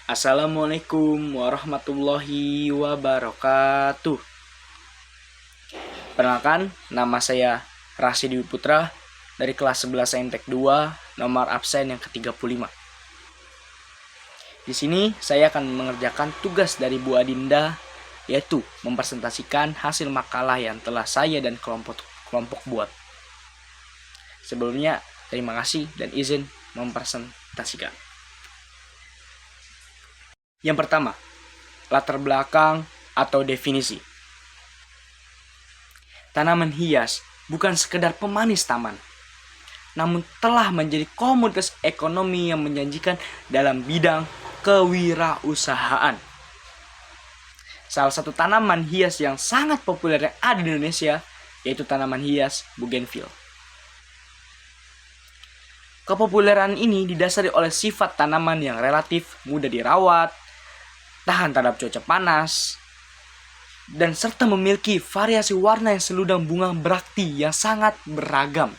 Assalamualaikum warahmatullahi wabarakatuh. Perkenalkan, nama saya Rasyidi Putra dari kelas 11 Saintek 2, nomor absen yang ke-35. Di sini saya akan mengerjakan tugas dari Bu Adinda, yaitu mempresentasikan hasil makalah yang telah saya dan kelompok buat. Sebelumnya, terima kasih dan izin mempresentasikan. Yang pertama, latar belakang atau definisi. Tanaman hias bukan sekedar pemanis taman, namun telah menjadi komoditas ekonomi yang menjanjikan dalam bidang kewirausahaan. Salah satu tanaman hias yang sangat populer yang ada di Indonesia yaitu tanaman hias bougainville. Kepopuleran ini didasari oleh sifat tanaman yang relatif mudah dirawat, tahan terhadap cuaca panas, dan serta memiliki variasi warna yang seludang bunga berakti yang sangat beragam.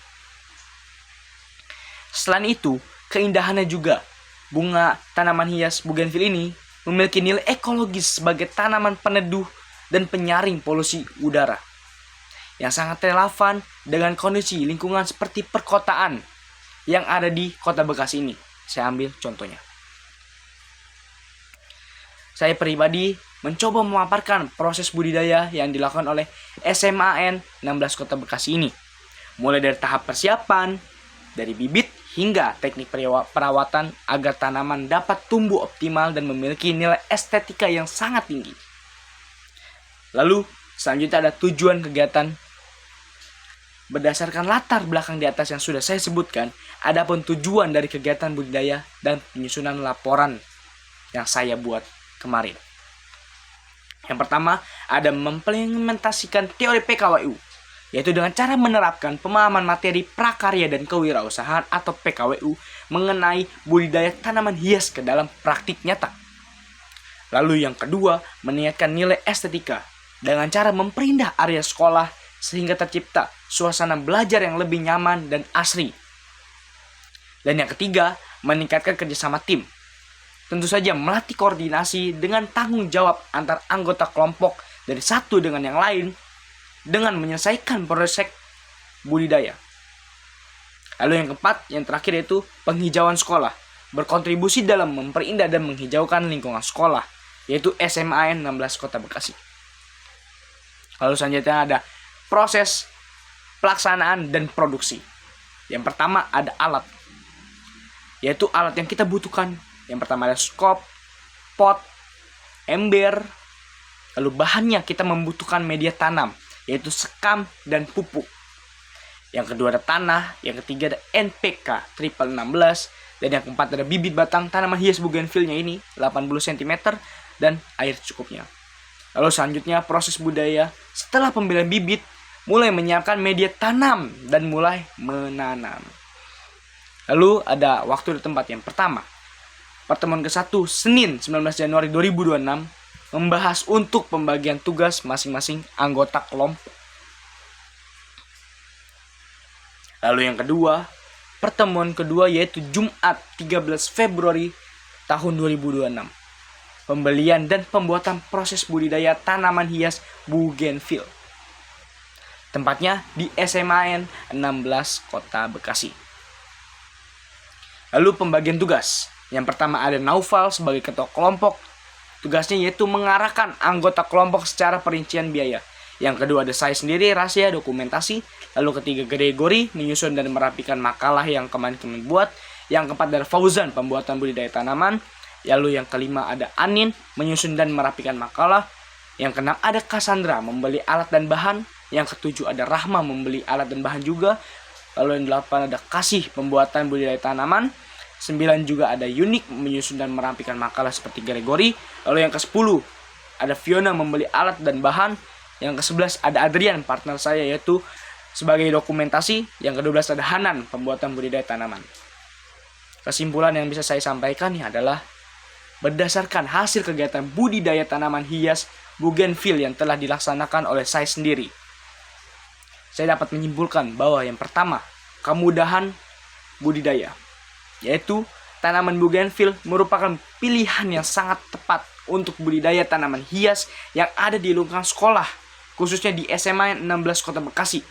Selain itu, keindahannya juga, bunga tanaman hias bougainville ini memiliki nilai ekologis sebagai tanaman peneduh dan penyaring polusi udara, yang sangat relevan dengan kondisi lingkungan seperti perkotaan yang ada di Kota Bekasi ini. Saya ambil contohnya. Saya pribadi mencoba memaparkan proses budidaya yang dilakukan oleh SMAN 16 Kota Bekasi ini. Mulai dari tahap persiapan, dari bibit hingga teknik perawatan agar tanaman dapat tumbuh optimal dan memiliki nilai estetika yang sangat tinggi. Lalu, selanjutnya ada tujuan kegiatan. Berdasarkan latar belakang di atas yang sudah saya sebutkan, adapun tujuan dari kegiatan budidaya dan penyusunan laporan yang saya buat kemarin. Yang pertama, ada mengimplementasikan teori PKWU, yaitu dengan cara menerapkan pemahaman materi prakarya dan kewirausahaan atau PKWU mengenai budidaya tanaman hias ke dalam praktik nyata. Lalu yang kedua, meniatkan nilai estetika dengan cara memperindah area sekolah sehingga tercipta suasana belajar yang lebih nyaman dan asri. Dan yang ketiga, meningkatkan kerjasama tim. Tentu saja melatih koordinasi dengan tanggung jawab antar anggota kelompok dari satu dengan yang lain dengan menyelesaikan proses budidaya. Lalu yang keempat, yang terakhir yaitu penghijauan sekolah. Berkontribusi dalam memperindah dan menghijaukan lingkungan sekolah, yaitu SMAN 16 Kota Bekasi. Lalu selanjutnya ada proses pelaksanaan dan produksi. Yang pertama ada alat, yaitu alat yang kita butuhkan. Yang pertama ada skop, pot, ember. Lalu bahannya kita membutuhkan media tanam, yaitu sekam dan pupuk. Yang kedua ada tanah, yang ketiga ada NPK triple 16, dan yang keempat ada bibit batang tanaman hias bougainville-nya ini 80 cm dan air cukupnya. Lalu selanjutnya proses budidaya setelah pembelian bibit, mulai menyiapkan media tanam dan mulai menanam. Lalu ada waktu dan tempat. Yang pertama, pertemuan ke-1 Senin 19 Januari 2026 membahas untuk pembagian tugas masing-masing anggota kelompok. Lalu yang kedua, pertemuan kedua yaitu Jumat 13 Februari tahun 2026. Pembelian dan pembuatan proses budidaya tanaman hias bougainville. Tempatnya di SMAN 16 Kota Bekasi. Lalu pembagian tugas. Yang pertama ada Naufal sebagai ketua kelompok. Tugasnya yaitu mengarahkan anggota kelompok secara perincian biaya. Yang kedua ada saya sendiri, rahasia dokumentasi. Lalu ketiga Gregory, menyusun dan merapikan makalah yang kemarin kami buat. Yang keempat ada Fauzan, pembuatan budidaya tanaman. Lalu yang kelima ada Anin, menyusun dan merapikan makalah. Yang keenam ada Cassandra, membeli alat dan bahan. Yang ketujuh ada Rahma, membeli alat dan bahan juga. Lalu yang delapan ada Kasih, pembuatan budidaya tanaman. 9 juga ada Unik, menyusun dan merapikan makalah seperti Gregory. Lalu yang ke-10 ada Fiona, membeli alat dan bahan. Yang ke-11 ada Adrian, partner saya, yaitu sebagai dokumentasi. Yang ke-12 ada Hanan, pembuatan budidaya tanaman. Kesimpulan yang bisa saya sampaikan adalah berdasarkan hasil kegiatan budidaya tanaman hias bougainville yang telah dilaksanakan oleh saya sendiri, saya dapat menyimpulkan bahwa yang pertama, kemudahan budidaya, yaitu tanaman bougainville merupakan pilihan yang sangat tepat untuk budidaya tanaman hias yang ada di lingkungan sekolah, khususnya di SMA 16 Kota Bekasi.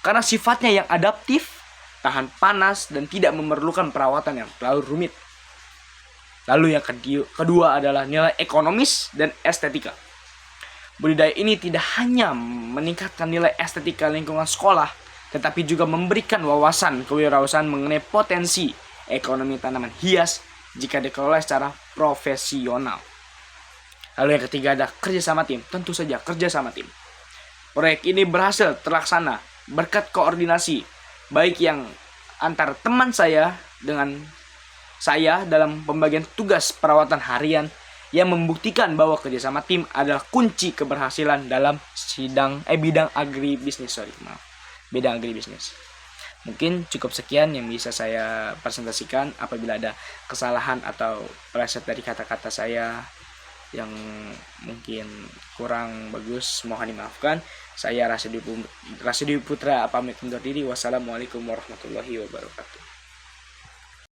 Karena sifatnya yang adaptif, tahan panas, dan tidak memerlukan perawatan yang terlalu rumit. Lalu yang kedua adalah nilai ekonomis dan estetika. Budidaya ini tidak hanya meningkatkan nilai estetika lingkungan sekolah, tetapi juga memberikan wawasan kewirausahaan mengenai potensi ekonomi tanaman hias jika dikelola secara profesional. Lalu yang ketiga ada kerjasama tim. Tentu saja kerjasama tim. Proyek ini berhasil terlaksana berkat koordinasi baik yang antar teman saya dengan saya dalam pembagian tugas perawatan harian yang membuktikan bahwa kerjasama tim adalah kunci keberhasilan dalam bidang agribisnis. Bidang agribisnis. Mungkin cukup sekian yang bisa saya presentasikan. Apabila ada kesalahan atau pleset dari kata-kata saya yang mungkin kurang bagus, mohon dimaafkan. Saya Rasidwi Putra pamit undur diri. Wassalamualaikum warahmatullahi wabarakatuh.